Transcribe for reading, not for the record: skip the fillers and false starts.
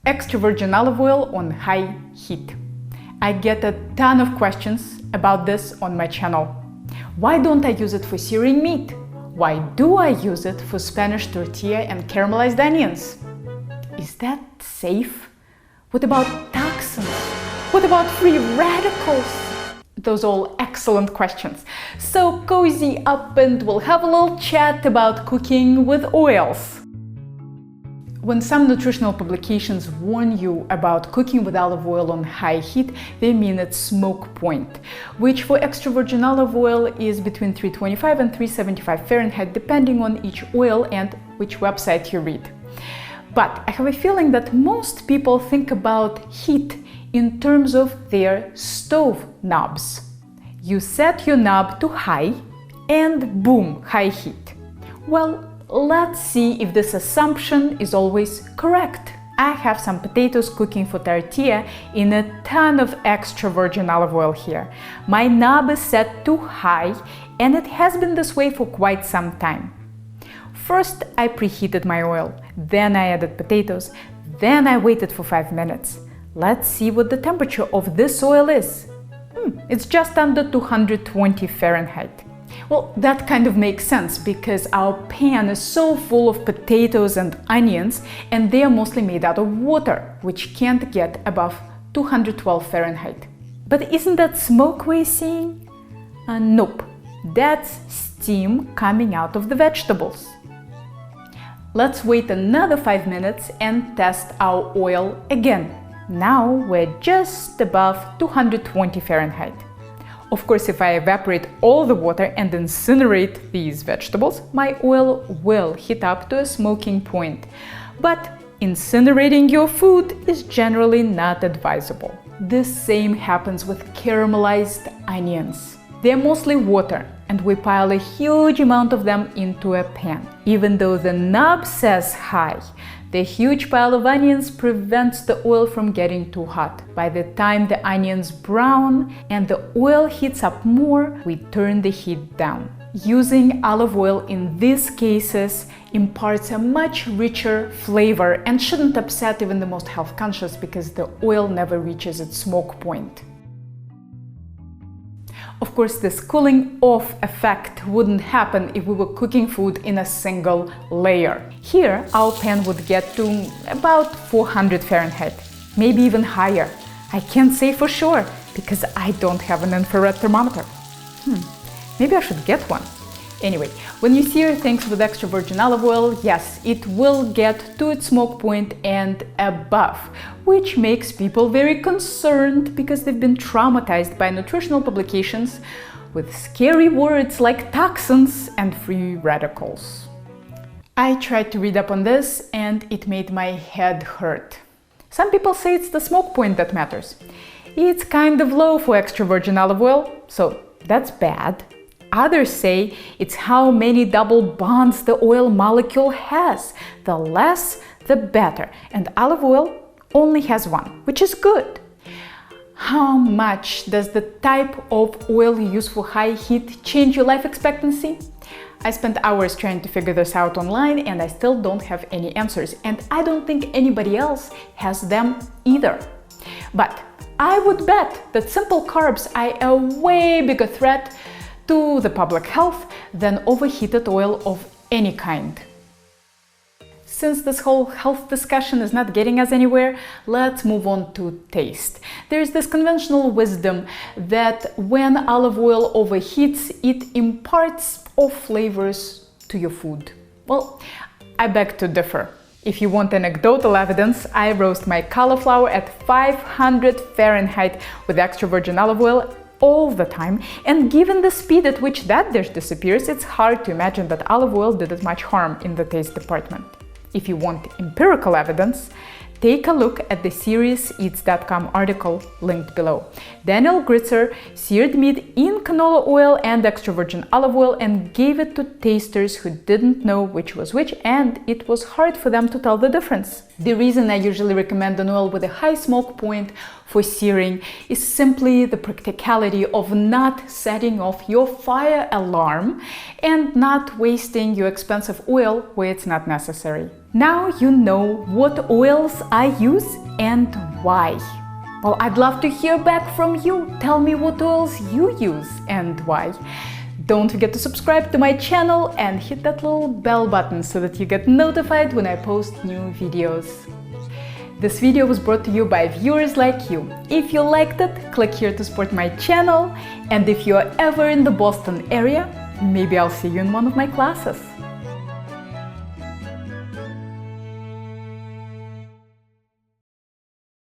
Extra virgin olive oil on high heat. I get a ton of questions about this on my channel. Why don't I use it for searing meat? Why do I use it for Spanish tortilla and caramelized onions? Is that safe? What about toxins? What about free radicals? Those are all excellent questions. So cozy up and we'll have a little chat about cooking with oils. When some nutritional publications warn you about cooking with olive oil on high heat, they mean its smoke point, which for extra virgin olive oil is between 325 and 375 Fahrenheit, depending on each oil and which website you read. But I have a feeling that most people think about heat in terms of their stove knobs. You set your knob to high and boom, high heat. Well, let's see if this assumption is always correct. I have some potatoes cooking for tortilla in a ton of extra virgin olive oil here. My knob is set to high and it has been this way for quite some time. First, I preheated my oil, then I added potatoes, then I waited for 5 minutes. Let's see what the temperature of this oil is. It's just under 220 Fahrenheit. Well, that kind of makes sense because our pan is so full of potatoes and onions and they are mostly made out of water, which can't get above 212 Fahrenheit. But isn't that smoke we're seeing? Nope, that's steam coming out of the vegetables. Let's wait another 5 minutes and test our oil again. Now we're just above 220 Fahrenheit. Of course, if I evaporate all the water and incinerate these vegetables, my oil will heat up to a smoking point. But incinerating your food is generally not advisable. The same happens with caramelized onions. They're mostly water, and we pile a huge amount of them into a pan. Even though the knob says high, the huge pile of onions prevents the oil from getting too hot. By the time the onions brown and the oil heats up more, we turn the heat down. Using olive oil in these cases imparts a much richer flavor and shouldn't upset even the most health conscious because the oil never reaches its smoke point. Of course, this cooling off effect wouldn't happen if we were cooking food in a single layer. Here, our pan would get to about 400 Fahrenheit, maybe even higher. I can't say for sure because I don't have an infrared thermometer. Maybe I should get one. Anyway, when you sear things with extra virgin olive oil, yes, it will get to its smoke point and above, which makes people very concerned because they've been traumatized by nutritional publications with scary words like toxins and free radicals. I tried to read up on this and it made my head hurt. Some people say it's the smoke point that matters. It's kind of low for extra virgin olive oil, so that's bad. Others say it's how many double bonds the oil molecule has. The less, the better. And olive oil only has one, which is good. How much does the type of oil you use for high heat change your life expectancy? I spent hours trying to figure this out online and I still don't have any answers. And I don't think anybody else has them either. But I would bet that simple carbs are a way bigger threat to the public health than overheated oil of any kind. Since this whole health discussion is not getting us anywhere, let's move on to taste. There's this conventional wisdom that when olive oil overheats, it imparts off flavors to your food. Well, I beg to differ. If you want anecdotal evidence, I roast my cauliflower at 500 Fahrenheit with extra virgin olive oil all the time, and given the speed at which that dish disappears, it's hard to imagine that olive oil did it much harm in the taste department. If you want empirical evidence, take a look at the SeriousEats.com article linked below. Daniel Gritzer seared meat in canola oil and extra virgin olive oil and gave it to tasters who didn't know which was which, and it was hard for them to tell the difference. The reason I usually recommend an oil with a high smoke point for searing is simply the practicality of not setting off your fire alarm and not wasting your expensive oil where it's not necessary. Now you know what oils I use and why. Well, I'd love to hear back from you. Tell me what oils you use and why. Don't forget to subscribe to my channel and hit that little bell button so that you get notified when I post new videos. This video was brought to you by viewers like you. If you liked it, click here to support my channel. And if you're ever in the Boston area, maybe I'll see you in one of my classes.